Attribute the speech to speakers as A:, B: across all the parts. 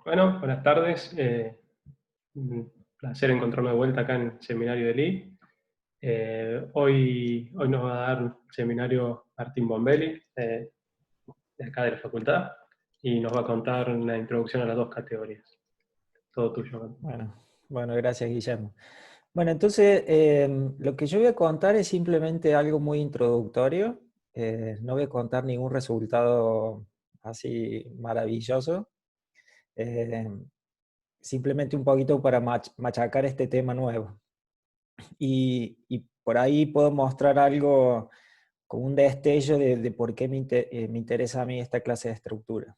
A: Bueno, buenas tardes. Un placer encontrarme de vuelta acá en el seminario de Lee. Hoy nos va a dar un seminario Martín Bombelli, de acá de la facultad, y nos va a contar una introducción a las dos categorías. Todo tuyo.
B: Bueno, gracias, Guillermo. Bueno, entonces lo que yo voy a contar es simplemente algo muy introductorio. No voy a contar ningún resultado así maravilloso. eh, Simplemente un poquito para machacar este tema nuevo. Y por ahí puedo mostrar algo con un destello de por qué me interesa a mí esta clase de estructura.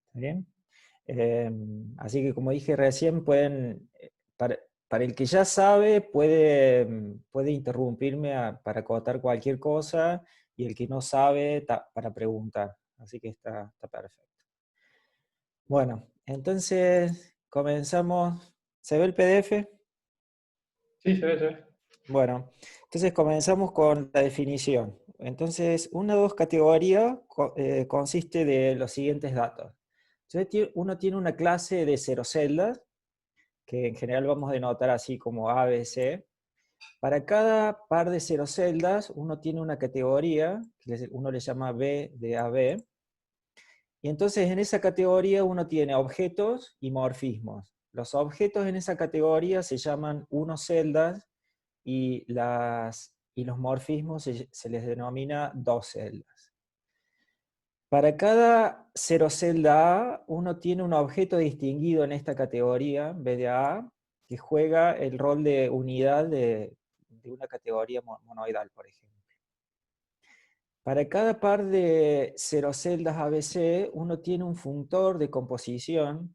B: ¿Está bien? Así que como dije recién, para el que ya sabe, puede interrumpirme para acotar cualquier cosa, y el que no sabe, para preguntar. Así que está perfecto. Bueno, entonces comenzamos. ¿Se ve el PDF?
A: Sí, se ve, se ve.
B: Bueno, entonces comenzamos con la definición. Entonces, una o dos categorías consiste de los siguientes datos. Entonces, uno tiene una clase de cero celdas, que en general vamos a denotar así como A, B, C. Para cada par de cero celdas, uno tiene una categoría, que uno le llama B de AB, y entonces en esa categoría uno tiene objetos y morfismos. Los objetos en esa categoría se llaman celdas, y los morfismos se les denomina dos celdas. Para cada cero celda A, uno tiene un objeto distinguido en esta categoría, B de A, que juega el rol de unidad de una categoría monoidal, por ejemplo. Para cada par de cero celdas ABC, uno tiene un funtor de composición.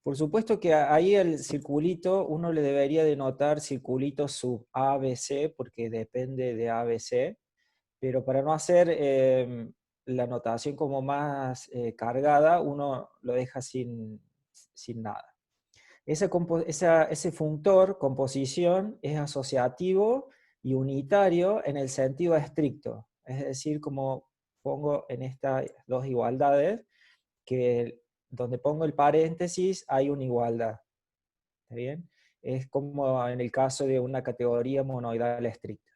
B: Por supuesto que ahí el circulito, uno le debería denotar circulito sub ABC, porque depende de ABC, pero para no hacer la notación como más cargada, uno lo deja sin nada. Ese funtor, composición, es asociativo y unitario en el sentido estricto. Es decir, como pongo en estas dos igualdades, que donde pongo el paréntesis hay una igualdad. ¿Está bien? Es como en el caso de una categoría monoidal estricta.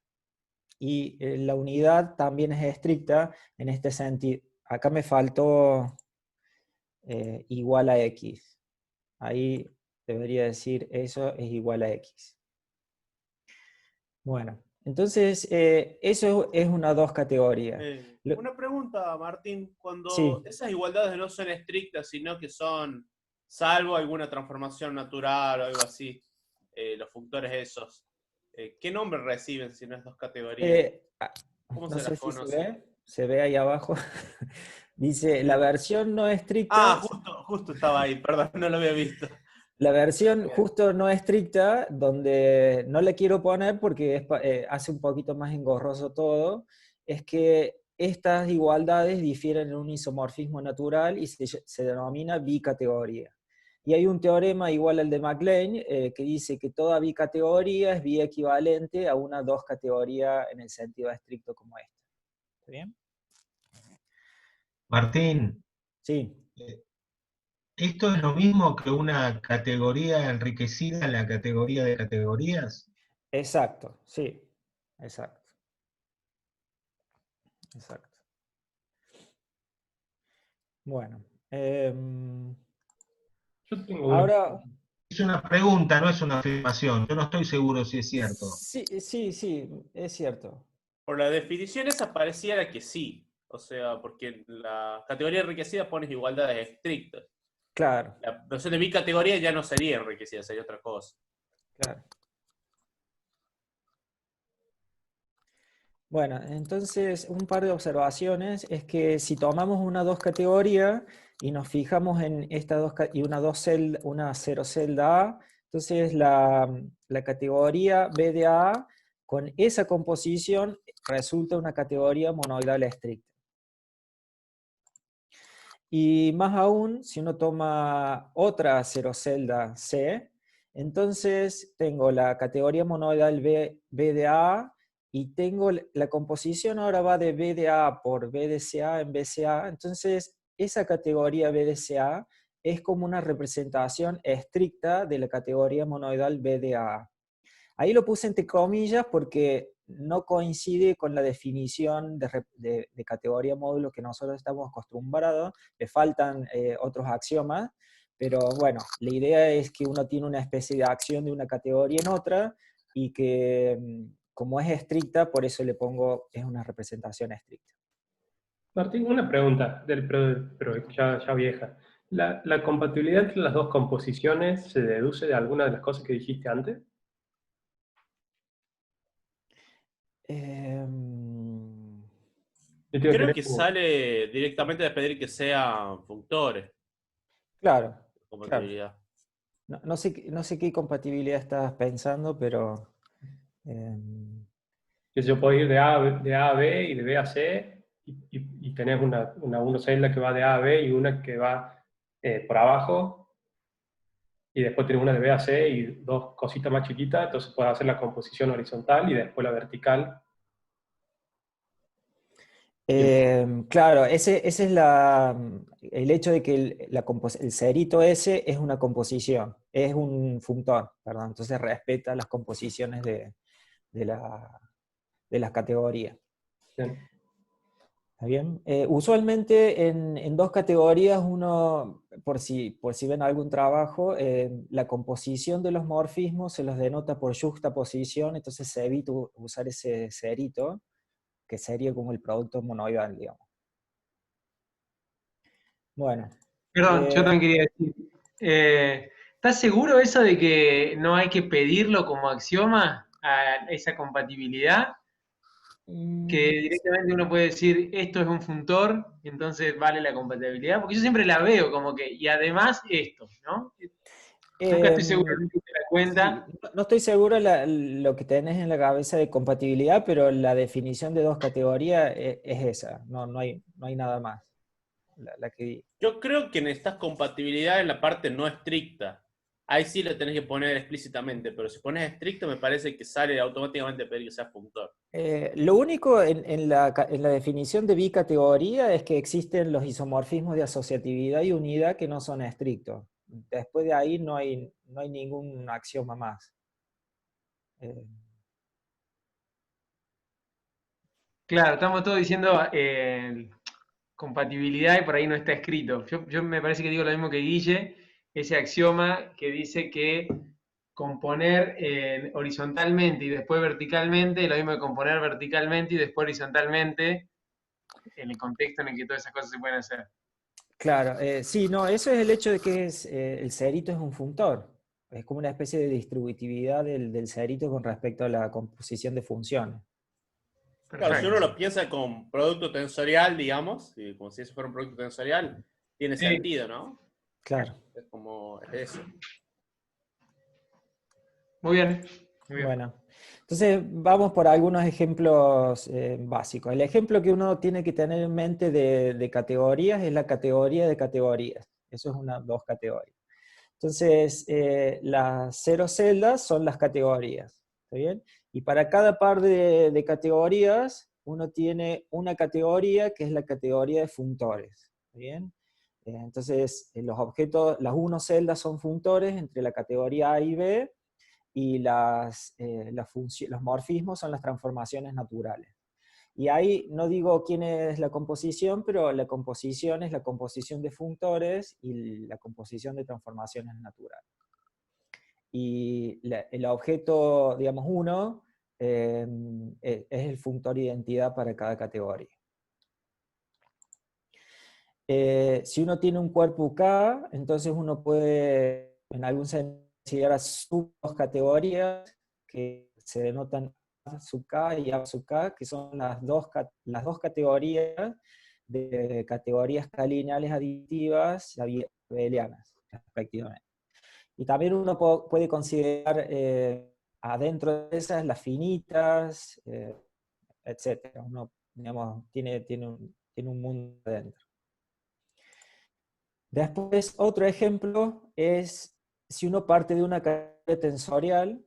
B: Y la unidad también es estricta en este sentido. Acá me faltó igual a X. Ahí debería decir eso es igual a X. Bueno, entonces eso es una dos categorías.
C: Una pregunta, Martín. Cuando
B: Sí,
C: esas igualdades no son estrictas, sino que son, salvo alguna transformación natural o algo así, los functores esos, ¿qué nombre reciben si no es dos categorías?
B: eh, ah,
C: ¿Cómo
B: no
C: se
B: sé
C: las
B: si
C: conoce?
B: se ve ahí abajo. Dice, la versión no
C: Ah,
B: estricta.
C: justo estaba ahí, perdón, no lo había visto.
B: La versión
C: Bien.
B: justo no estricta, donde no le quiero poner porque hace un poquito más engorroso todo, es que estas igualdades difieren en un isomorfismo natural y se denomina bicategoría. Y hay un teorema igual al de MacLane que dice que toda bicategoría es biequivalente a una dos categoría en el sentido estricto como esta. ¿Está bien?
D: Martín,
B: Sí,
D: eh, ¿esto es lo mismo que una categoría enriquecida en la categoría de categorías?
B: exacto, sí, exacto, exacto. Bueno,
A: Yo tengo una.
B: ahora,
D: Es una pregunta, no es una afirmación. Yo no estoy seguro si es cierto.
B: sí, sí, sí, es cierto.
C: Por la definición esa pareciera que sí. O sea, porque en la categoría enriquecida pones igualdades estrictas.
B: Claro,
C: La noción de bicategoría ya no sería enriquecida, sería otra cosa.
B: claro. Bueno, entonces un par de observaciones es que si tomamos una dos categoría y nos fijamos en esta y una cero celda A, entonces la categoría B de A con esa composición resulta una categoría monoidal estricta. Y más aún, si uno toma otra cero celda C, entonces tengo la categoría monoidal B de A, y tengo la composición ahora va de B de A por B de CA en BCA, entonces esa categoría B de CA es como una representación estricta de la categoría monoidal B de A. Ahí lo puse entre comillas porque no coincide con la definición de categoría módulo que nosotros estamos acostumbrados, le faltan otros axiomas, pero bueno, la idea es que uno tiene una especie de acción de una categoría en otra, y que como es estricta, por eso le pongo, es una representación estricta.
A: Martín, una pregunta, pero ya vieja. ¿La compatibilidad entre las dos composiciones se deduce de alguna de las cosas que dijiste antes? Yo te digo,
C: Creo
A: tenés
C: que
A: como-
C: sale directamente de pedir que sean functores,
B: Claro, claro.
C: compatibilidad.
B: No sé qué compatibilidad estás pensando, pero...
A: que yo puedo ir de A a B y de B a C, y tenés una celda que va de A a B y una que va por abajo, y después tenés una de B a C y dos cositas más chiquitas, entonces puedes hacer la composición horizontal y después la vertical.
B: Claro, ese es el hecho de que el cerito ese es una composición, es un functor, perdón, entonces respeta las composiciones de las categorías.
A: Bien.
B: ¿Está bien? Usualmente en dos categorías, uno, por si ven algún trabajo, la composición de los morfismos se los denota por juxtaposición, entonces se evita usar ese cerito, que sería como el producto monoidal, digamos. Bueno.
E: Perdón, yo también quería decir, ¿estás seguro eso de que no hay que pedirlo como axioma a esa compatibilidad? Que directamente uno puede decir, esto es un funtor, entonces vale la compatibilidad, porque yo siempre la veo como que, y además esto, ¿no? Nunca estoy seguro, nunca te la cuenta.
B: Sí, no estoy seguro lo que tenés en la cabeza de compatibilidad, pero la definición de dos categorías es esa, no hay nada más. La que...
C: Yo creo que necesitas compatibilidad en la parte no estricta. Ahí sí lo tenés que poner explícitamente, pero si pones estricto me parece que sale automáticamente a pedir que sea funtor.
B: Lo único en la definición de bicategoría es que existen los isomorfismos de asociatividad y unidad que no son estrictos. Después de ahí no hay ningún axioma más.
E: Claro, estamos todos diciendo compatibilidad y por ahí no está escrito. Yo me parece que digo lo mismo que Guille, ese axioma que dice que componer horizontalmente y después verticalmente es lo mismo que componer verticalmente y después horizontalmente en el contexto en el que todas esas cosas se pueden hacer.
B: Claro, sí, no, eso es el hecho de que el cerito es un funtor. Es como una especie de distributividad del cerito con respecto a la composición de funciones.
C: Claro, si
E: Perfecto.
C: uno lo piensa con producto tensorial, digamos, como si eso fuera un producto tensorial, tiene
E: Sí.
C: sentido, ¿no?
B: Claro.
C: Es como es eso.
E: Muy bien. Muy bien.
B: Bueno, entonces vamos por algunos ejemplos básicos. El ejemplo que uno tiene que tener en mente de categorías es la categoría de categorías. Eso es dos categorías. Entonces, las 0 celdas son las categorías. ¿Está bien? Y para cada par de categorías, uno tiene una categoría que es la categoría de functores. ¿Está bien? Entonces, los objetos, las 1 celdas son functores entre la categoría A y B, y los morfismos son las transformaciones naturales. Y ahí no digo quién es la composición, pero la composición es la composición de functores y la composición de transformaciones naturales. Y el objeto, digamos, 1 es el functor identidad para cada categoría. Si uno tiene un cuerpo K, entonces uno puede, en algún sentido, considerar subcategorías que se denotan A sub K y A sub K, que son las dos categorías de categorías K-lineales aditivas y abelianas, respectivamente. Y también uno puede considerar adentro de esas las finitas, etc. Uno, digamos, tiene un mundo adentro. Después, otro ejemplo es si uno parte de una categoría tensorial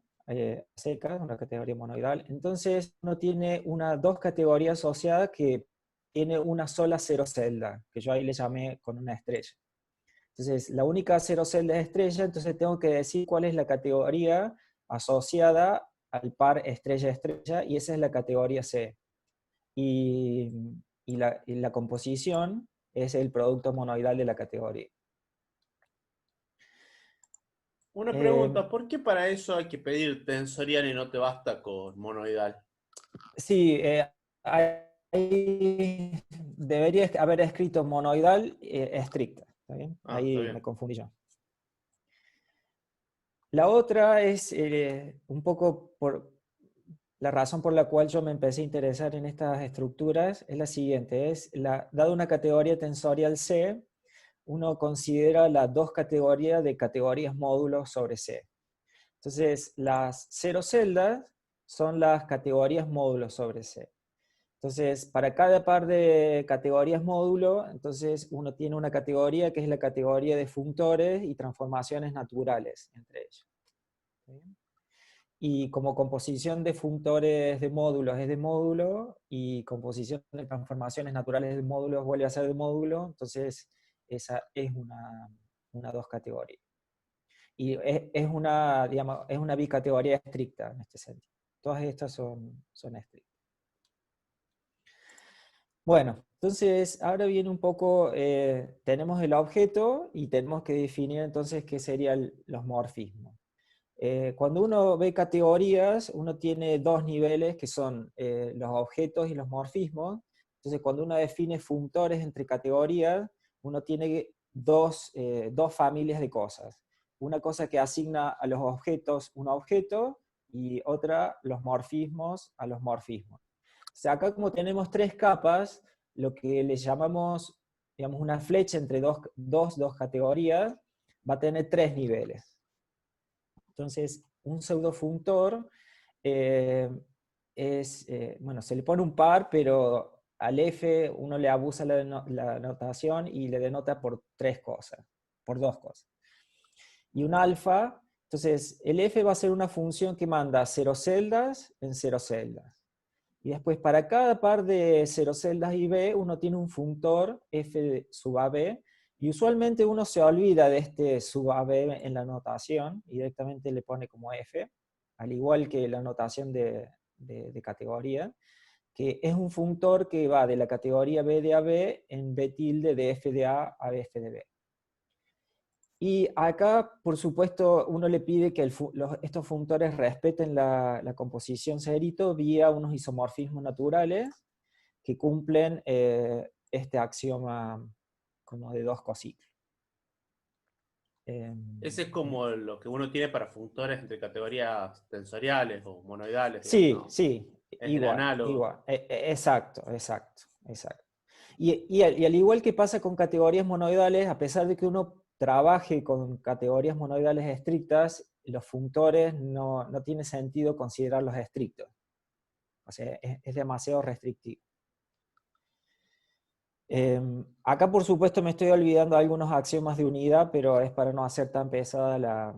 B: seca, una categoría monoidal, entonces uno tiene dos categorías asociadas que tiene una sola 0 celda, que yo ahí le llamé con una estrella. Entonces, la única 0 celda es estrella, entonces tengo que decir cuál es la categoría asociada al par estrella-estrella, y esa es la categoría C. Y la composición es el producto monoidal de la categoría.
C: Una pregunta, ¿por qué para eso hay que pedir tensorial y no te basta con monoidal?
B: Sí, debería haber escrito monoidal estricta. ¿Está bien?
C: Ah,
B: Ahí
C: está bien.
B: me confundí yo. La otra es un poco por la razón por la cual yo me empecé a interesar en estas estructuras, es la siguiente, dada una categoría tensorial C, uno considera las dos categorías de categorías módulos sobre C. Entonces, las 0 celdas son las categorías módulos sobre C. Entonces, para cada par de categorías módulo, entonces uno tiene una categoría que es la categoría de functores y transformaciones naturales entre ellos. ¿Sí? Y como composición de functores de módulos es de módulo, y composición de transformaciones naturales de módulos vuelve a ser de módulo, entonces esa es una dos categorías. Y es una, digamos, es una bicategoría estricta en este sentido. Todas estas son estrictas. Bueno, entonces ahora viene un poco, tenemos el objeto y tenemos que definir entonces qué serían los morfismos. Cuando uno ve categorías, uno tiene dos niveles que son los objetos y los morfismos. Entonces, cuando uno define functores entre categorías, uno tiene dos familias de cosas. Una cosa que asigna a los objetos un objeto y otra los morfismos a los morfismos. O sea, acá como tenemos tres capas, lo que le llamamos, digamos, una flecha entre dos categorías, va a tener tres niveles. Entonces, un pseudofunctor bueno, se le pone un par, pero al F uno le abusa la notación y le denota por tres cosas, por dos cosas. Y un alfa, entonces el F va a ser una función que manda 0 celdas en 0 celdas. Y después para cada par de 0 celdas y B, uno tiene un functor F sub AB, y usualmente uno se olvida de este sub AB en la notación y directamente le pone como F, al igual que la notación de categoría, que es un functor que va de la categoría B de AB en B tilde de F de A a F de B. Y acá, por supuesto, uno le pide que estos functores respeten la composición Cerito vía unos isomorfismos naturales que cumplen este axioma como de dos cociclos.
C: Ese es como lo que uno tiene para functores entre categorías tensoriales o monoidales, digamos,
B: Sí,
C: ¿no?
B: sí,
C: Es el
B: igual,
C: análogo.
B: igual. Exacto. Y al igual que pasa con categorías monoidales, a pesar de que uno trabaje con categorías monoidales estrictas, los functores no tiene sentido considerarlos estrictos. O sea, es demasiado restrictivo. Acá, por supuesto, me estoy olvidando de algunos axiomas de unidad, pero es para no hacer tan pesada la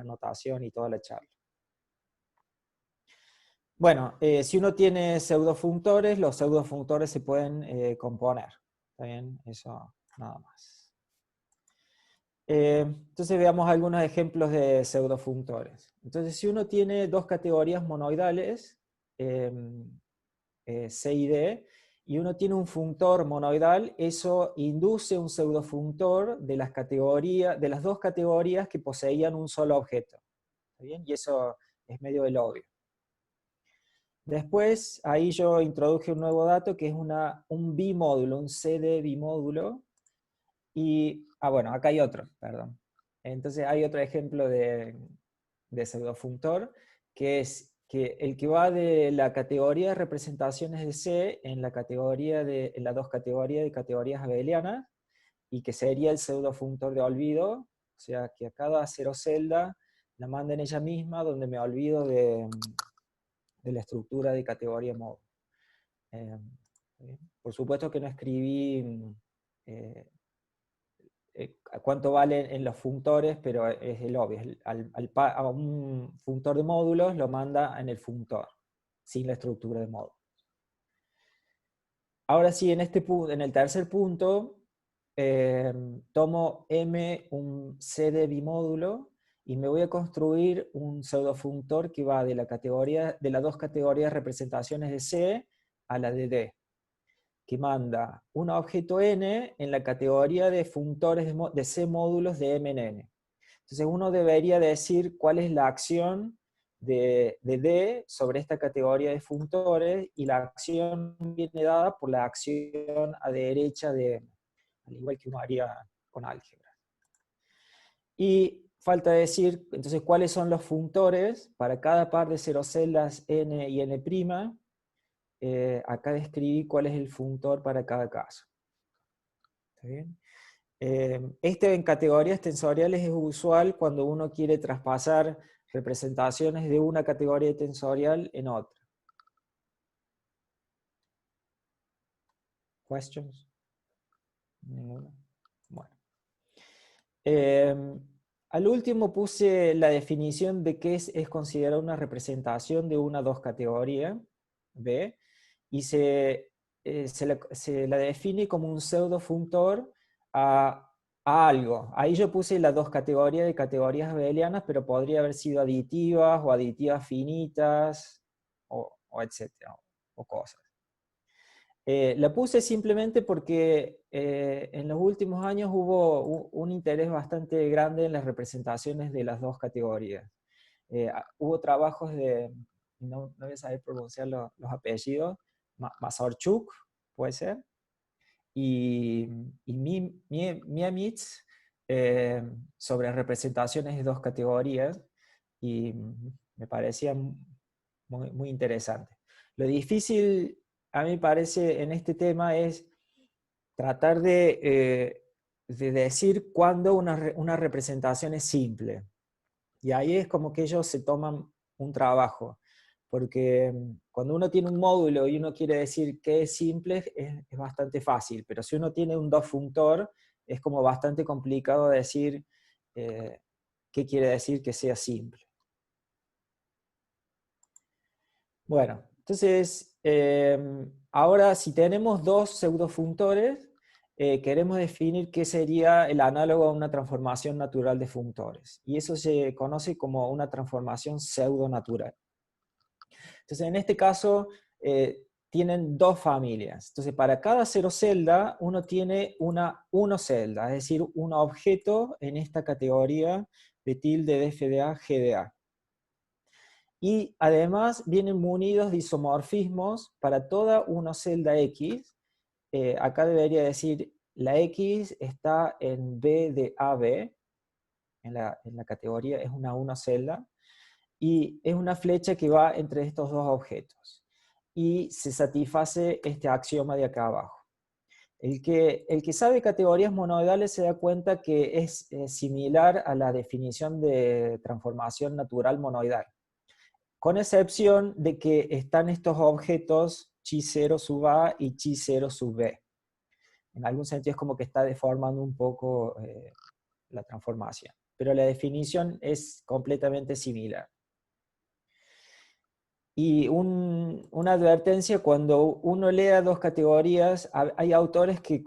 B: notación y toda la charla. Bueno, si uno tiene pseudofunctores, los pseudofunctores se pueden componer. ¿Está bien? Eso nada más. Entonces veamos algunos ejemplos de pseudofunctores. Entonces, si uno tiene dos categorías monoidales, C y D, y uno tiene un functor monoidal, eso induce un pseudofunctor de las dos categorías que poseían un solo objeto. ¿Está bien? Y eso es medio del obvio. Después, ahí yo introduje un nuevo dato que es un bimódulo, un CD bimódulo. Y, bueno, acá hay otro, perdón. Entonces hay otro ejemplo de pseudofunctor, que es que el que va de la categoría de representaciones de C en las dos categorías de categorías abelianas, y que sería el pseudofunctor de olvido, o sea, que a cada 0 celda la manda en ella misma, donde me olvido de la estructura de categoría módulo. Por supuesto que no escribí cuánto valen en los functores, pero es el obvio. A un functor de módulos lo manda en el functor, sin la estructura de módulos. Ahora sí, en el tercer punto, tomo M, un C de bimódulo, y me voy a construir un pseudofunctor que va de la categoría, de las dos categorías representaciones de C a la de D, que manda un objeto n en la categoría de functores de C módulos de M en N. Entonces uno debería decir cuál es la acción de D sobre esta categoría de functores, y la acción viene dada por la acción a derecha de M, al igual que uno haría con álgebra. Y falta decir, entonces, cuáles son los functores para cada par de cero celdas n y n'. Acá describí cuál es el functor para cada caso. ¿Está bien? Este en categorías tensoriales es usual cuando uno quiere traspasar representaciones de una categoría tensorial en otra. ¿Questions? ¿Ninguna? Bueno. Al último puse la definición de qué es considerada una representación de una o dos categorías, B, y se la define como un pseudofunctor a algo. Ahí yo puse las dos categorías de categorías abelianas, pero podría haber sido aditivas o aditivas finitas, o etcétera, o cosas. La puse simplemente porque en los últimos años hubo un interés bastante grande en las representaciones de las dos categorías. Hubo trabajos de, no voy a saber pronunciar los apellidos, Mazarchuk, puede ser, y Miamitz, sobre representaciones de dos categorías, y me parecía muy, muy interesante. Lo difícil, a mí me parece, en este tema es tratar de decir cuándo una representación es simple. Y ahí es como que ellos se toman un trabajo, porque cuando uno tiene un módulo y uno quiere decir que es simple, es bastante fácil, pero si uno tiene un dos-functor, es como bastante complicado decir qué quiere decir que sea simple. Bueno, entonces, ahora si tenemos dos pseudofunctores, queremos definir qué sería el análogo a una transformación natural de functores. Y eso se conoce como una transformación pseudonatural. Entonces, en este caso, tienen dos familias. Entonces, para cada cero celda, uno tiene una uno-celda, es decir, un objeto en esta categoría de tilde de FDA, GDA. Y además vienen munidos de isomorfismos para toda una celda X. Acá debería decir, la X está en B de AB, en la categoría, es una celda, y es una flecha que va entre estos dos objetos. Y se satisface este axioma de acá abajo. El que sabe categorías monoidales se da cuenta que es similar a la definición de transformación natural monoidal, con excepción de que están estos objetos chi0 sub A y chi0 sub B. En algún sentido es como que está deformando un poco la transformación, pero la definición es completamente similar. Y una advertencia, cuando uno lea dos categorías, hay autores que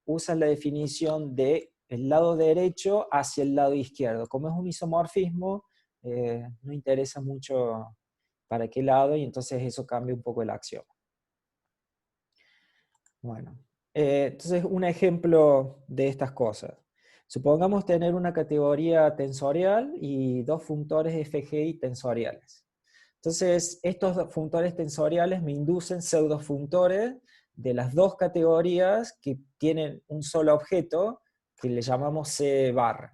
B: usan la definición de el lado derecho hacia el lado izquierdo. Como es un isomorfismo, no interesa mucho para qué lado, y entonces eso cambia un poco el axioma. Bueno, entonces un ejemplo de estas cosas. Supongamos tener una categoría tensorial y dos functores FGI tensoriales. Entonces, estos functores tensoriales me inducen pseudofunctores de las dos categorías que tienen un solo objeto, que le llamamos C barra.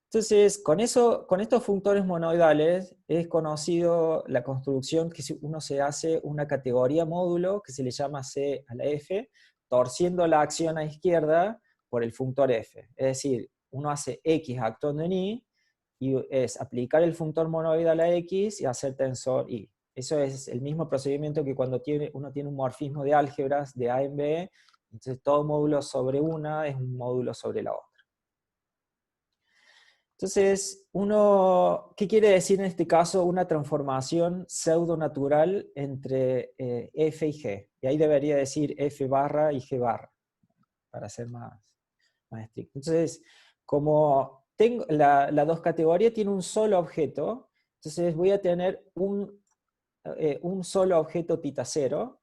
B: Entonces, con estos functores monoidales es conocido la construcción que uno se hace una categoría módulo que se le llama C a la F, torciendo la acción a izquierda por el functor F. Es decir, uno hace X actuando en Y, y es aplicar el functor monoidal a X y hacer tensor Y. Eso es el mismo procedimiento que cuando uno tiene un morfismo de álgebras de A en B, entonces todo módulo sobre una es un módulo sobre la otra. Entonces, ¿qué quiere decir en este caso una transformación pseudonatural entre F y G? Y ahí debería decir F barra y G barra. para ser más estricto. Entonces, como tengo, la dos categoría tiene un solo objeto, entonces voy a tener un solo objeto tita 0,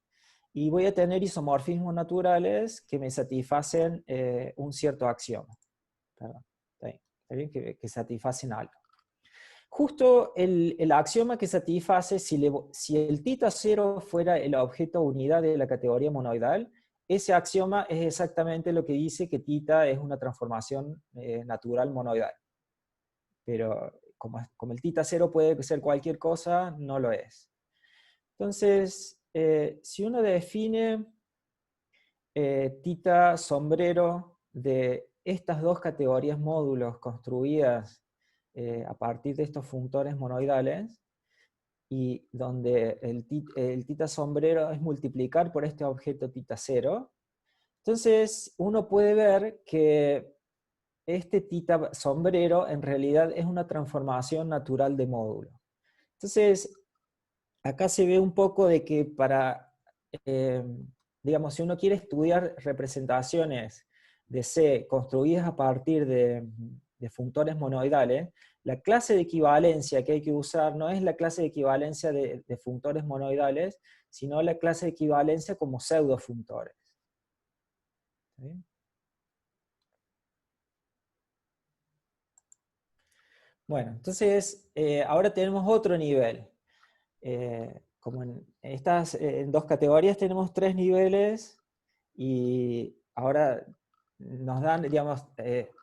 B: y voy a tener isomorfismos naturales que me satisfacen un cierto axioma. Perdón, está bien que satisfacen algo. Justo el axioma que satisface, si el tita 0 fuera el objeto unidad de la categoría monoidal, ese axioma es exactamente lo que dice que tita es una transformación natural monoidal. Pero como el tita 0 puede ser cualquier cosa, no lo es. Entonces, si uno define tita sombrero de estas dos categorías módulos construidas a partir de estos functores monoidales, y donde el tita sombrero es multiplicar por este objeto tita 0, entonces uno puede ver que este tita sombrero en realidad es una transformación natural de módulo. Entonces, acá se ve un poco de que para, digamos, si uno quiere estudiar representaciones de C construidas a partir de functores monoidales, la clase de equivalencia que hay que usar no es la clase de equivalencia de functores monoidales, sino la clase de equivalencia como pseudofunctores. ¿Sí? Bueno, entonces ahora tenemos otro nivel. Como en estas dos categorías tenemos 3 niveles, y ahora nos dan, digamos,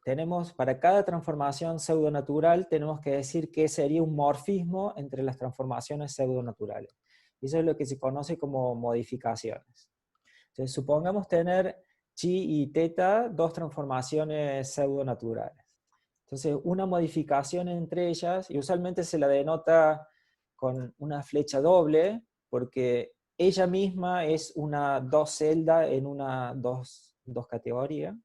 B: tenemos para cada transformación pseudonatural tenemos que decir qué sería un morfismo entre las transformaciones pseudonaturales. Y eso es lo que se conoce como modificaciones. Entonces, supongamos tener chi y teta, dos transformaciones pseudonaturales. Entonces, una modificación entre ellas, y usualmente se la denota con una flecha doble, porque ella misma es una dos celda en una dos categoría.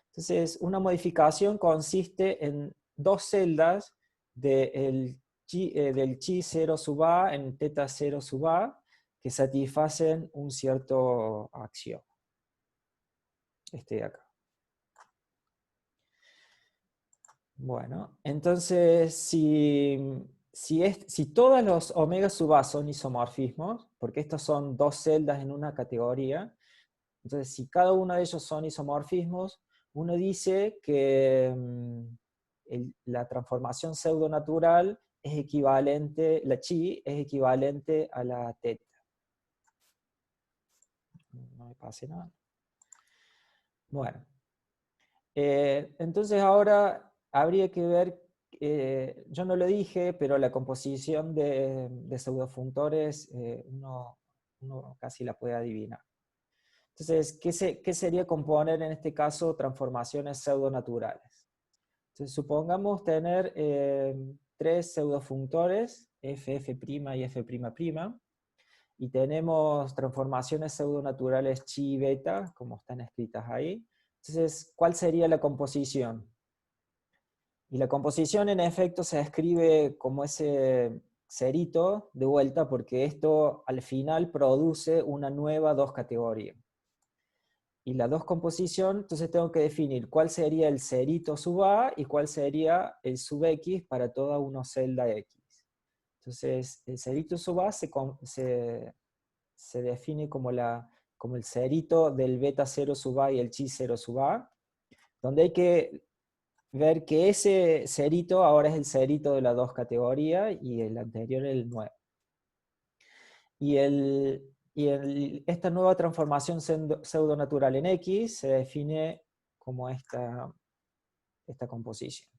B: Entonces, una modificación consiste en dos celdas del chi 0 sub a en teta 0 sub a, que satisfacen un cierto axioma. Este de acá. Bueno, entonces, si todos los omega sub a son isomorfismos, porque estos son dos celdas en una categoría, entonces si cada uno de ellos son isomorfismos, uno dice que la transformación pseudonatural es equivalente, la chi es equivalente a la teta. No me pase nada. Bueno, entonces ahora habría que ver, yo no lo dije, pero la composición de pseudofunctores uno casi la puede adivinar. Entonces, ¿qué sería componer en este caso transformaciones pseudonaturales? Entonces, supongamos tener 3 pseudofunctores, f, f' y f'', y tenemos transformaciones pseudonaturales chi y beta, como están escritas ahí. Entonces, ¿cuál sería la composición? Y la composición en efecto se escribe como ese cerito de vuelta, porque esto al final produce una nueva dos categoría. Y la dos composición, entonces tengo que definir cuál sería el cerito sub a y cuál sería el sub x para toda una celda x. Entonces, el cerito sub a se define como el cerito del beta 0 sub a y el chi 0 sub a, donde hay que ver que ese cerito ahora es el cerito de la dos categoría y el anterior el nuevo. Esta nueva transformación pseudonatural en X se define como esta composición.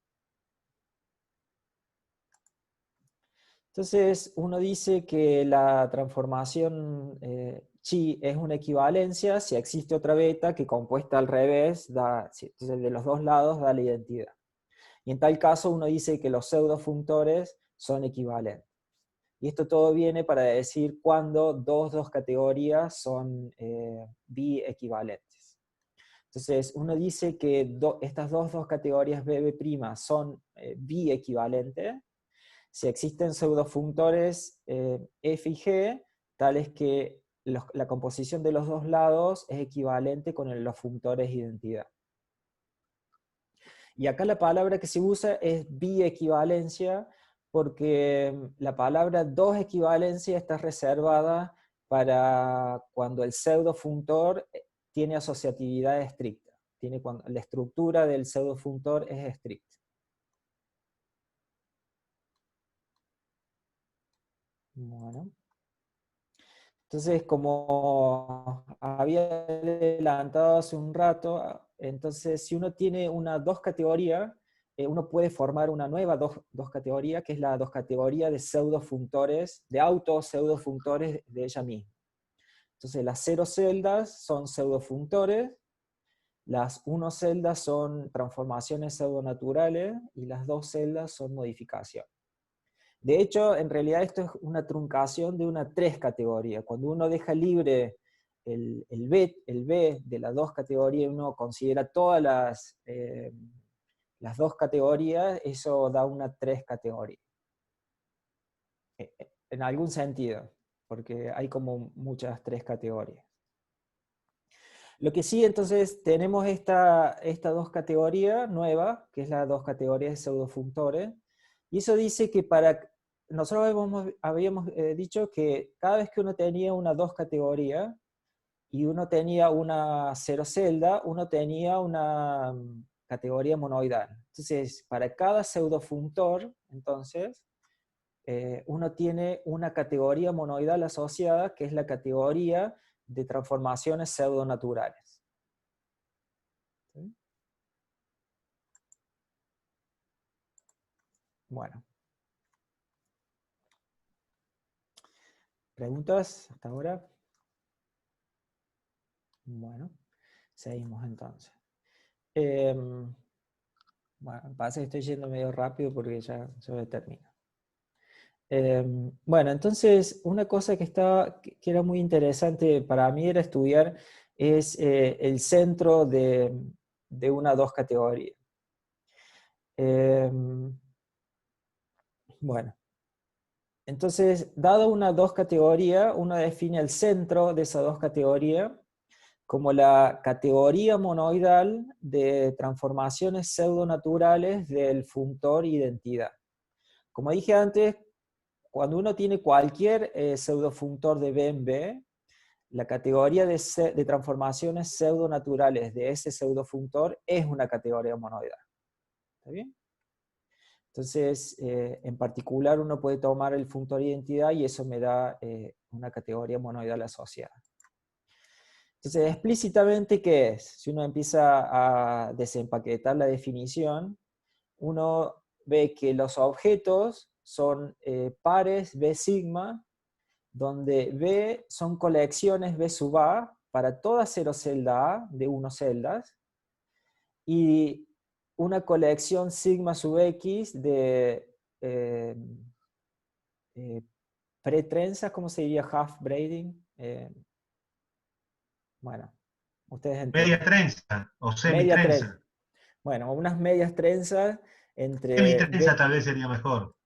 B: Entonces, uno dice que la transformación chi es una equivalencia si existe otra beta que compuesta al revés, entonces de los dos lados da la identidad. Y en tal caso uno dice que los pseudofunctores son equivalentes. Y esto todo viene para decir cuando dos categorías son bi-equivalentes. Entonces, uno dice que estas dos categorías B' son bi-equivalentes si existen pseudofunctores f y g, tales que la composición de los dos lados es equivalente con los functores de identidad. Y acá la palabra que se usa es biequivalencia, porque la palabra dos equivalencia está reservada para cuando el pseudofunctor tiene asociatividad estricta, tiene cuando la estructura del pseudofunctor es estricta. Bueno. Entonces, como había adelantado hace un rato, entonces si uno tiene una dos categoría, uno puede formar una nueva dos categoría, que es la dos categoría de pseudofunctores, de auto-pseudofunctores de ella misma. Entonces las 0 celdas son pseudofunctores, las 1 celdas son transformaciones pseudonaturales y las 2 celdas son modificaciones. De hecho, en realidad esto es una truncación de una 3 categoría. Cuando uno deja libre el B de las 2 categorías, uno considera todas las 2 categorías, eso da una 3 categoría. En algún sentido, porque hay como muchas 3 categorías. Lo que sí, entonces, tenemos esta 2 categorías nueva, que es la 2 categorías de pseudofunctores, y eso dice que nosotros habíamos dicho que cada vez que uno tenía una 2 categorías, y uno tenía una 0 celda, uno tenía una categoría monoidal. Entonces, para cada pseudofunctor, entonces, uno tiene una categoría monoidal asociada, que es la categoría de transformaciones pseudonaturales. ¿Sí? Bueno. ¿Preguntas hasta ahora? Bueno, seguimos entonces. Bueno, pasa que estoy yendo medio rápido porque ya termino. Bueno, entonces una cosa que era muy interesante para mí era estudiar es el centro de una dos categorías. Bueno, entonces, dado una dos categoría, uno define el centro de esa dos categoría como la categoría monoidal de transformaciones pseudonaturales del functor identidad. Como dije antes, cuando uno tiene cualquier pseudofunctor de B en B, la categoría de transformaciones pseudonaturales de ese pseudofunctor es una categoría monoidal. ¿Está bien? Entonces, en particular, uno puede tomar el functor identidad y eso me da una categoría monoidal asociada. Entonces, explícitamente, ¿qué es? Si uno empieza a desempaquetar la definición, uno ve que los objetos son pares B sigma, donde B son colecciones B sub A para toda 0 celda A de 1 celdas, y una colección sigma sub X de pretrenzas, ¿cómo se diría? Half braiding. Bueno, ustedes entienden.
D: Media trenza o
B: Media
D: semitrenza.
B: trenza. Bueno, unas medias trenzas entre...
D: Semitrenza tal vez sería mejor.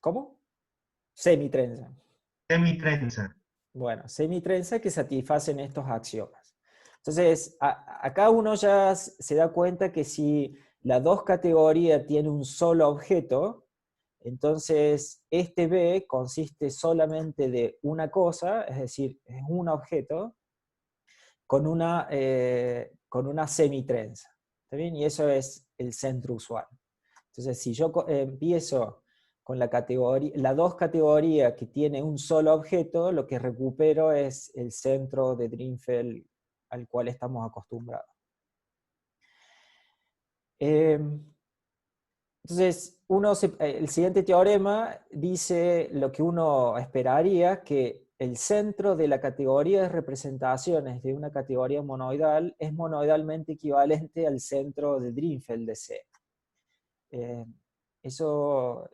B: ¿Cómo? Semitrenza.
D: Semitrenza.
B: Bueno, semitrenza que satisfacen estos axiomas. Entonces, acá uno ya se da cuenta que si la dos categoría tiene un solo objeto, entonces este B consiste solamente de una cosa, es decir, es un objeto, con una semitrenza. ¿Está bien? Y eso es el centro usual. Entonces, si yo empiezo con la dos categoría que tiene un solo objeto, lo que recupero es el centro de Drinfeld al cual estamos acostumbrados. Entonces, el siguiente teorema dice lo que uno esperaría, que el centro de la categoría de representaciones de una categoría monoidal es monoidalmente equivalente al centro de Drinfeld de C. Eso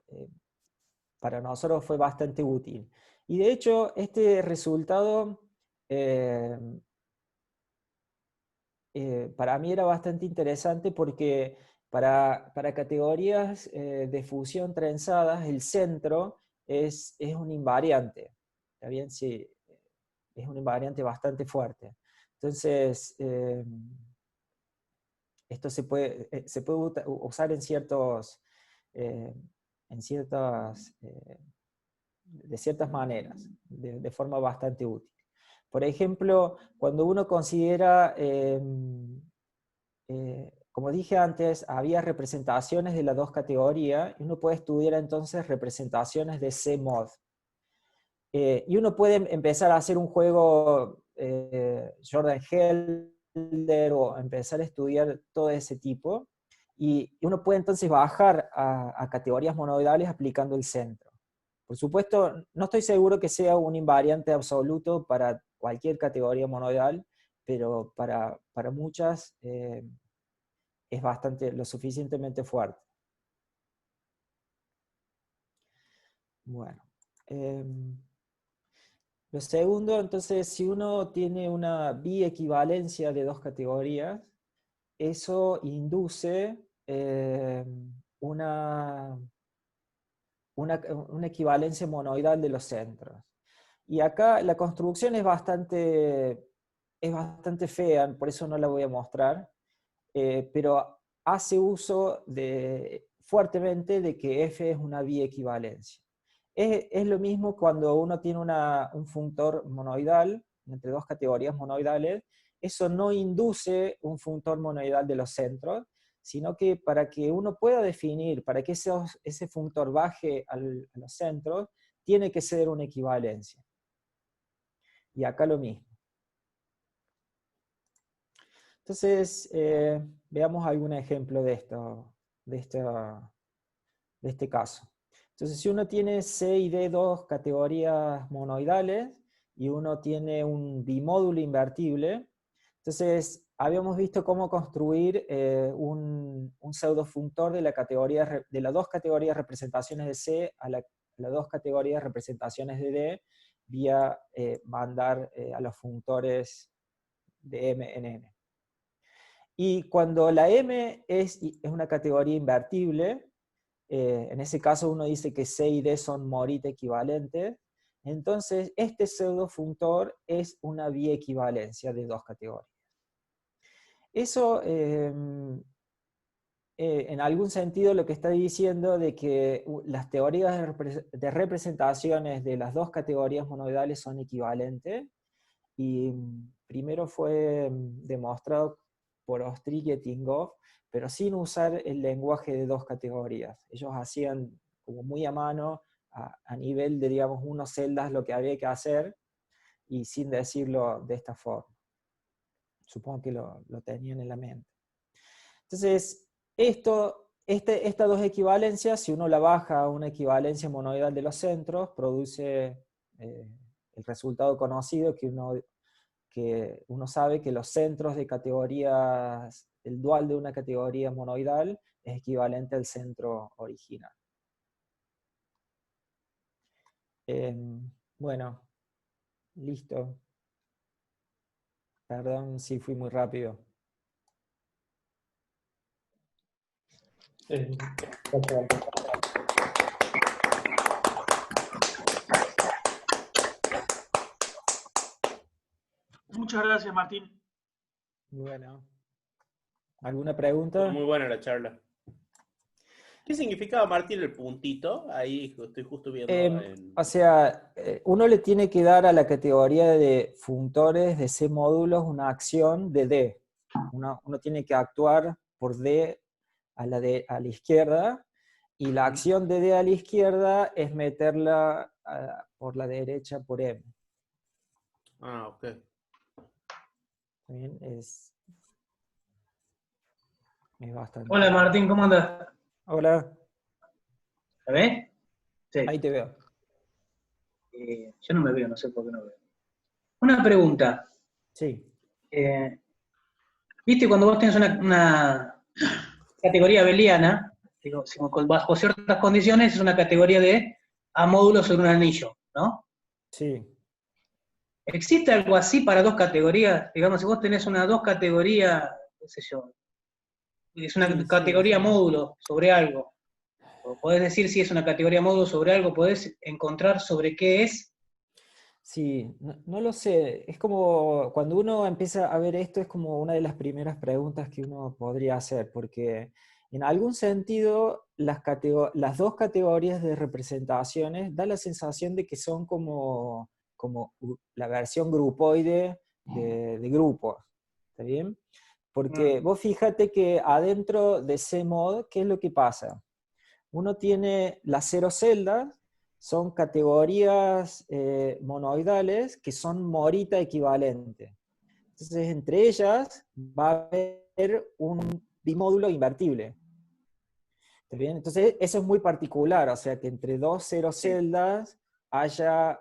B: para nosotros fue bastante útil. Y de hecho, este resultado para mí era bastante interesante porque para categorías de fusión trenzadas, el centro es un invariante. ¿Está bien? Sí. es un invariante bastante fuerte. Entonces, esto se puede usar en de ciertas maneras, de forma bastante útil. Por ejemplo, cuando uno considera, como dije antes, había representaciones de las dos categorías, y uno puede estudiar entonces representaciones de C-mod. Y uno puede empezar a hacer un juego Jordan Helder, o empezar a estudiar todo ese tipo, y uno puede entonces bajar a categorías monoidales aplicando el centro. Por supuesto, no estoy seguro que sea un invariante absoluto para cualquier categoría monoidal, pero para muchas es lo suficientemente fuerte. Bueno. Lo segundo, entonces, si uno tiene una biequivalencia de dos categorías, eso induce una equivalencia monoidal de los centros. Y acá la construcción es bastante fea, por eso no la voy a mostrar, pero hace uso fuertemente de que F es una biequivalencia. Es lo mismo cuando uno tiene un functor monoidal, entre dos categorías monoidales, eso no induce un functor monoidal de los centros, sino que para que uno pueda definir, para que ese functor baje a los centros, tiene que ser una equivalencia. Y acá lo mismo. Entonces, veamos algún ejemplo de este caso. Entonces, si uno tiene C y D dos categorías monoidales, y uno tiene un bimódulo invertible, entonces habíamos visto cómo construir un pseudofunctor de las dos categorías representaciones de C a las dos categorías representaciones de D, vía mandar a los functores de M en N. Y cuando la M es una categoría invertible, en ese caso uno dice que C y D son Morita equivalentes, entonces este pseudofunctor es una biequivalencia de dos categorías. Eso, en algún sentido, lo que está diciendo de que las teorías de representaciones de las dos categorías monoidales son equivalentes, y primero fue demostrado por Ostrich y Tingoff, pero sin usar el lenguaje de dos categorías. Ellos hacían como muy a mano, a nivel de, digamos, unos celdas lo que había que hacer, y sin decirlo de esta forma. Supongo que lo tenían en la mente. Entonces, estas dos equivalencias, si uno la baja a una equivalencia monoidal de los centros, produce el resultado conocido que uno sabe que los centros de categorías, el dual de una categoría monoidal es equivalente al centro original. Bueno, listo. Perdón si fui muy rápido.
F: Muchas gracias, Martín.
B: Bueno. ¿Alguna pregunta?
C: Muy buena la charla. ¿Qué significaba, Martín, el puntito? Ahí estoy justo viendo.
B: O sea, uno le tiene que dar a la categoría de functores de C módulos una acción de D. Uno tiene que actuar por D a la izquierda, y la acción de D a la izquierda es meterla por la derecha por M.
C: Ah, ok.
B: Bien, es bastante.
F: Hola, Martín, ¿cómo andas?
B: Hola.
F: ¿Me ves? Sí.
B: Ahí te veo.
F: Yo no me veo, no sé por qué no veo. Una pregunta.
B: Sí.
F: ¿Viste cuando vos tenés una categoría abeliana, digo, bajo ciertas condiciones, es una categoría de A módulo sobre un anillo, ¿no?
B: Sí.
F: ¿Existe algo así para dos categorías? Digamos, si vos tenés dos categorías, qué sé yo, es una categoría módulo sobre algo, o podés decir si es una categoría módulo sobre algo, podés encontrar sobre qué es.
B: Sí, no lo sé. Es como cuando uno empieza a ver esto, es como una de las primeras preguntas que uno podría hacer, porque en algún sentido las dos categorías de representaciones da la sensación de que son como la versión grupoide de grupos. ¿Está bien? Porque vos fíjate que adentro de CMOD, ¿qué es lo que pasa? Uno tiene las 0 celdas, son categorías monoidales que son morita equivalente. Entonces, entre ellas va a haber un bimódulo invertible. ¿Está bien? Entonces, eso es muy particular, o sea, que entre dos 0 celdas haya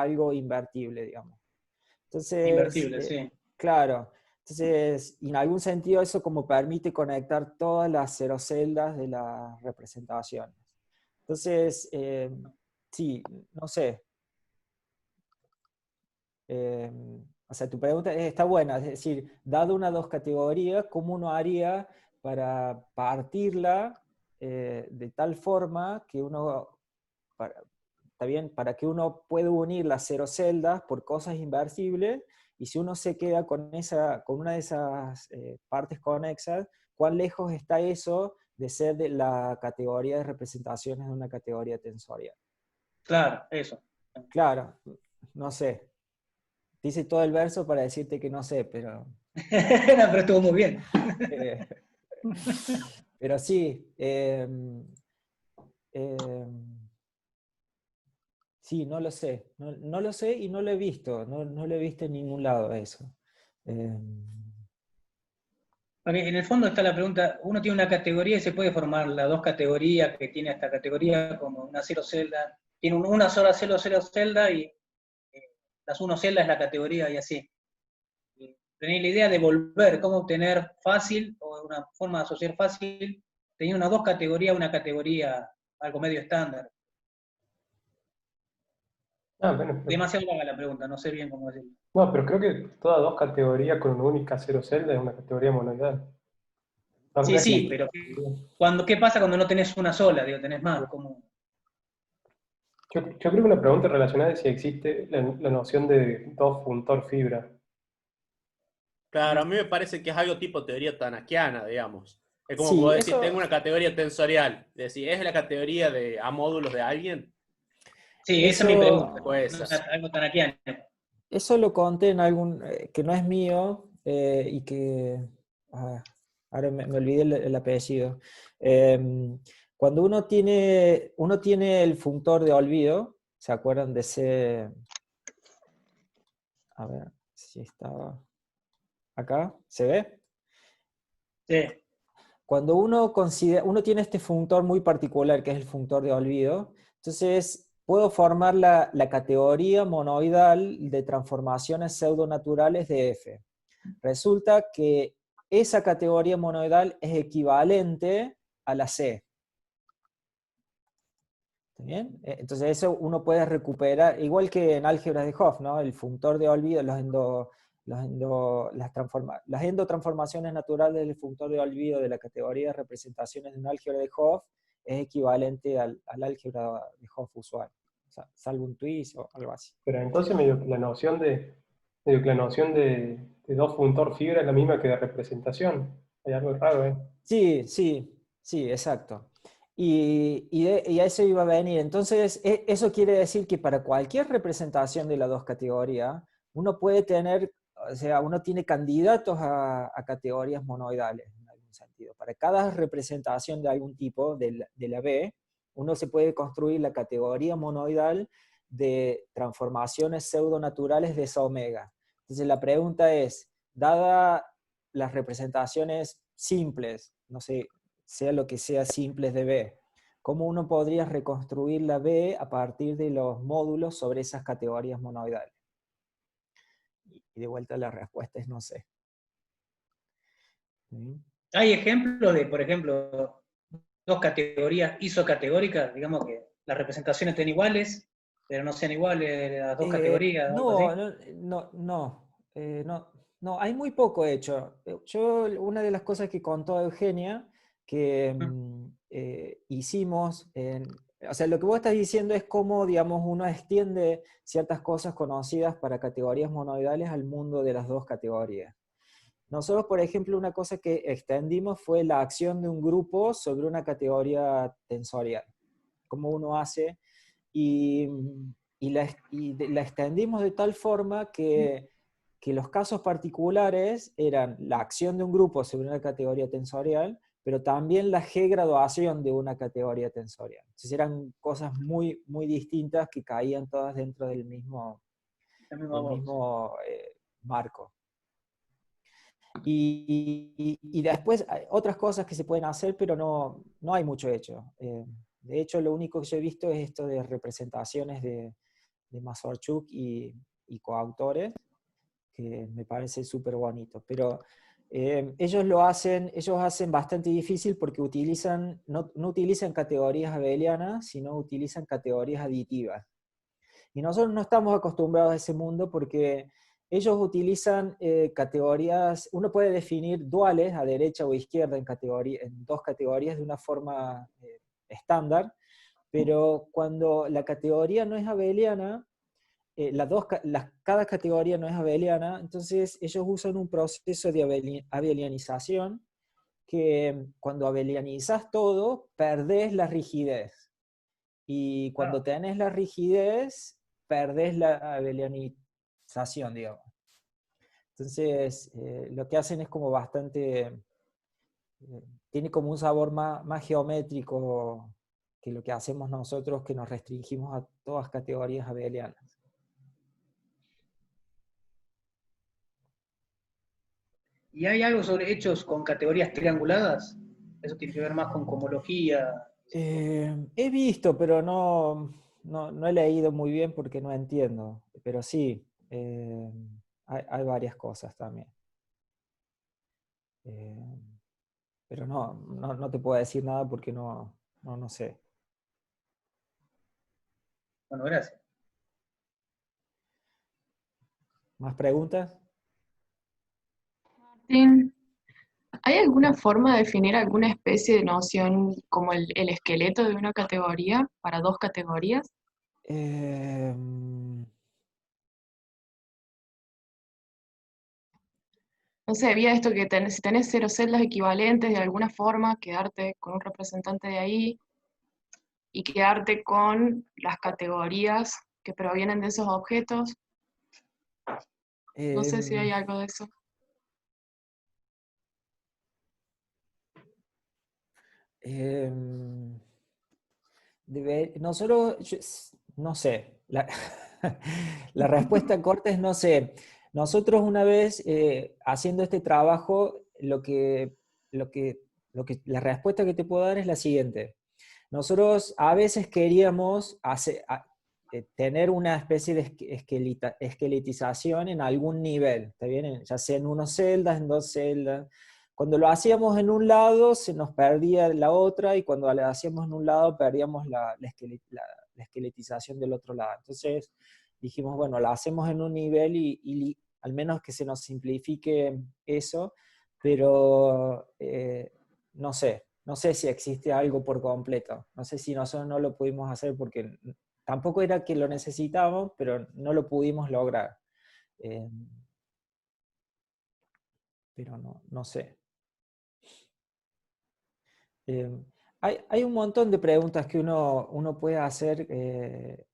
B: algo invertible, digamos. Entonces,
F: Invertible, sí.
B: claro. Entonces, en algún sentido eso como permite conectar todas las 0 celdas de las representaciones. Entonces, sí, no sé. O sea, tu pregunta está buena, es decir, dado una dos categorías, ¿cómo uno haría para partirla de tal forma que uno, está bien, para que uno pueda unir las 0 celdas por cosas inversibles, y si uno se queda con una de esas partes conexas, ¿cuán lejos está eso de ser de la categoría de representaciones de una categoría tensorial?
F: Claro, eso.
B: Claro, no sé. Dice todo el verso para decirte que no sé, pero...
F: No, pero estuvo muy bien.
B: eh, pero sí, sí, no lo sé. No lo sé y no lo he visto. No lo he visto en ningún lado eso. Eh,
F: Porque en el fondo está la pregunta, uno tiene una categoría y se puede formar las dos categorías que tiene esta categoría como una 0 celda, tiene una sola 0 celda y las 1 celda es la categoría y así. Y tenéis la idea de volver, cómo obtener fácil, o una forma de asociar fácil, tenía una dos categorías, una categoría algo medio estándar.
A: Bueno,
F: Demasiado vaga la pregunta, no sé bien cómo decirlo.
A: no, pero creo que todas dos categorías con una única 0 celda es una categoría monoidal. No, no
F: Sí,
A: es
F: sí,
A: que-
F: pero ¿qué pasa cuando no tenés una sola? Digo, tenés más. ¿Cómo?
A: yo creo que una pregunta relacionada es si existe la noción de dos funtor fibra.
C: Claro, a mí me parece que es algo tipo teoría tanakiana, digamos. Es como
B: sí,
C: puedo decir, tengo
B: eso,
C: una categoría tensorial. Es decir, ¿es la categoría de A módulos de alguien?
F: Sí, esa es mi pregunta.
B: eso,
C: Pues esa.
F: Algo tan aquí.
B: eso lo conté en algún, que no es mío, y que, ah, ahora me olvidé el apellido. Cuando uno tiene el funtor de olvido, ¿se acuerdan de ese? A ver si estaba acá, ¿se ve?
F: Sí,
B: Cuando uno tiene este funtor muy particular, que es el funtor de olvido, entonces puedo formar la categoría monoidal de transformaciones pseudonaturales de F. Resulta que esa categoría monoidal es equivalente a la C. ¿Está bien? Entonces eso uno puede recuperar, igual que en álgebras de Hopf, ¿no? El funtor de olvido, las endotransformaciones naturales del funtor de olvido de la categoría de representaciones de un álgebra de Hopf es equivalente al álgebra de Hopf usual, o sea, salvo un twist o algo así.
A: Pero entonces medio que la noción de dos funtor fibra es la misma que de representación. Hay algo raro, ¿eh?
B: Sí, sí, sí, exacto. Y a eso iba a venir. Entonces, eso quiere decir que para cualquier representación de las dos categorías, uno puede tener, o sea, uno tiene candidatos a categorías monoidales, en algún sentido. Para cada representación de algún tipo de la B, uno se puede construir la categoría monoidal de transformaciones pseudonaturales de esa omega. Entonces, la pregunta es, dada las representaciones simples, no sé, sea lo que sea simples de B, ¿cómo uno podría reconstruir la B a partir de los módulos sobre esas categorías monoidales? Y de vuelta la respuesta es no sé. ¿Sí?
F: hay ejemplos de, por ejemplo, dos categorías isocategóricas, digamos que las representaciones estén iguales, pero no sean iguales las dos categorías, algo
B: No,
F: así.
B: no, hay muy poco hecho. Una de las cosas que contó Eugenia, que hicimos O sea, lo que vos estás diciendo es cómo, digamos, uno extiende ciertas cosas conocidas para categorías monoidales al mundo de las dos categorías. Nosotros, por ejemplo, una cosa que extendimos fue la acción de un grupo sobre una categoría tensorial. Cómo uno hace, y la extendimos de tal forma que los casos particulares eran la acción de un grupo sobre una categoría tensorial, pero también la G-graduación de una categoría tensorial. Entonces eran cosas muy, muy distintas que caían todas dentro del mismo marco. Y después hay otras cosas que se pueden hacer, pero no hay mucho hecho. De hecho, lo único que yo he visto es esto de representaciones de Mazurchuk y coautores, que me parece súper bonito. Pero ellos hacen bastante difícil porque no utilizan categorías abelianas, sino utilizan categorías aditivas. Y nosotros no estamos acostumbrados a ese mundo porque ellos utilizan categorías, uno puede definir duales a derecha o izquierda en dos categorías de una forma estándar, pero cuando la categoría no es abeliana, cada categoría no es abeliana, entonces ellos usan un proceso de abelianización que cuando abelianizas todo, perdés la rigidez. Y cuando tenés la rigidez, perdés la abelianización, digamos. Entonces, lo que hacen es como bastante... tiene como un sabor más geométrico que lo que hacemos nosotros, que nos restringimos a todas categorías abelianas.
F: ¿Y hay algo sobre hechos con categorías trianguladas? Eso tiene que ver más con cohomología.
B: He visto, pero no he leído muy bien porque no entiendo. Pero sí, hay varias cosas también. Pero no te puedo decir nada porque no sé.
F: Bueno, gracias.
B: ¿Más preguntas?
G: Martín, ¿hay alguna forma de definir alguna especie de noción como el esqueleto de una categoría para dos categorías? No sé, había esto que si tenés 0 celdas equivalentes de alguna forma, quedarte con un representante de ahí y quedarte con las categorías que provienen de esos objetos. No sé si hay algo de eso.
B: No sé. La respuesta corta es no sé. Nosotros una vez haciendo este trabajo, la respuesta que te puedo dar es la siguiente. Nosotros a veces queríamos tener una especie de esqueletización en algún nivel, ¿está bien? Ya sea en 1 celdas, en 2 celdas. Cuando lo hacíamos en un lado, se nos perdía la otra, y cuando lo hacíamos en un lado, perdíamos la esqueletización del otro lado. Entonces dijimos, bueno, la hacemos en un nivel y al menos que se nos simplifique eso, pero no sé si existe algo por completo. No sé si nosotros no lo pudimos hacer porque tampoco era que lo necesitábamos, pero no lo pudimos lograr. Pero no sé. Hay un montón de preguntas que uno puede hacer en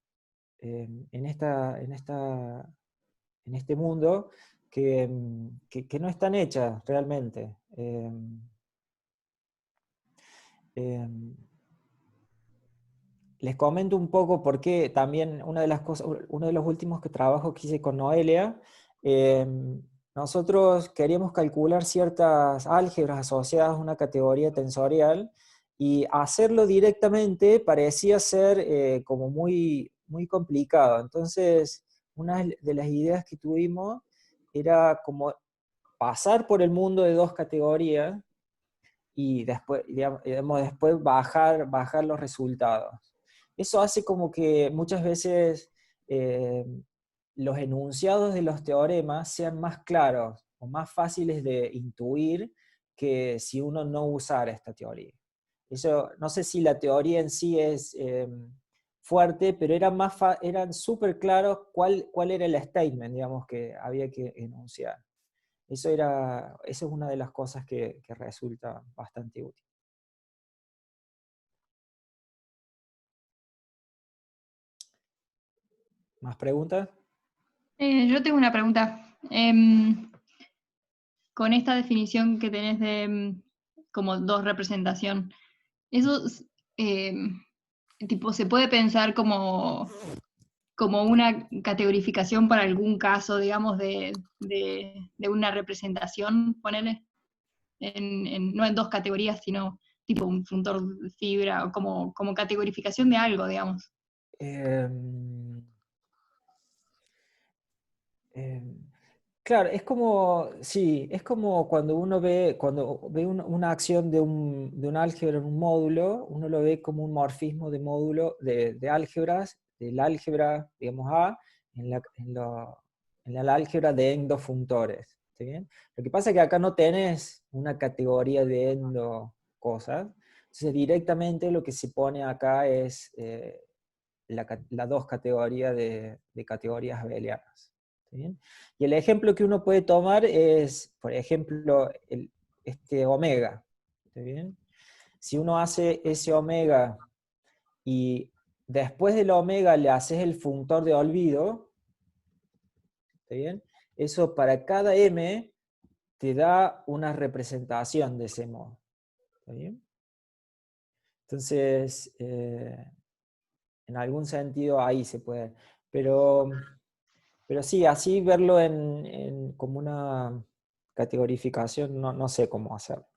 B: este mundo que no están hechas realmente. Les comento un poco por qué también uno de los últimos trabajos que hice con Noelia, nosotros queríamos calcular ciertas álgebras asociadas a una categoría tensorial, y hacerlo directamente parecía ser como muy, muy complicado. Entonces, una de las ideas que tuvimos era como pasar por el mundo de dos categorías y después, después bajar los resultados. Eso hace como que muchas veces los enunciados de los teoremas sean más claros o más fáciles de intuir que si uno no usara esta teoría. Eso, no sé si la teoría en sí es fuerte, pero eran súper claros cuál era el statement, digamos, que había que enunciar. Eso es una de las cosas que resulta bastante útil. ¿Más preguntas?
H: Yo tengo una pregunta. Con esta definición que tenés de como dos representación, ¿eso tipo, se puede pensar como una categorificación para algún caso, digamos, de una representación, ponele? No en dos categorías, sino tipo un funtor de fibra, o como categorificación de algo, digamos.
B: Claro, es como, sí, es como cuando uno ve, una acción de un álgebra en un módulo, uno lo ve como un morfismo de módulo de álgebras, del álgebra, digamos, A, en la álgebra de endofuntores. ¿Está bien? Lo que pasa es que acá no tenés una categoría de endo cosas, entonces directamente lo que se pone acá es la dos categorías de categorías abelianas. ¿Está bien? Y el ejemplo que uno puede tomar es, por ejemplo, este omega. ¿Está bien? Si uno hace ese omega y después del omega le haces el funtor de olvido, ¿está bien? Eso para cada m te da una representación de ese modo. ¿Está bien? Entonces, en algún sentido ahí se puede. Pero sí, así verlo como una categorificación, no sé cómo hacerlo.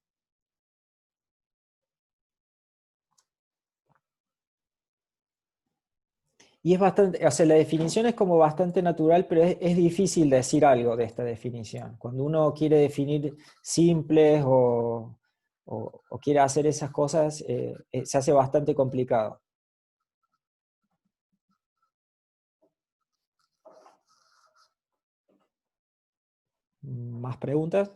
B: Y es bastante, o sea, la definición es como bastante natural, pero es difícil decir algo de esta definición. Cuando uno quiere definir simples o quiere hacer esas cosas, se hace bastante complicado. ¿Más preguntas?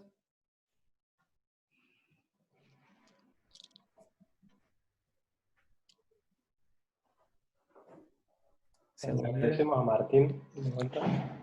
A: Agradecemos a Martín de vuelta.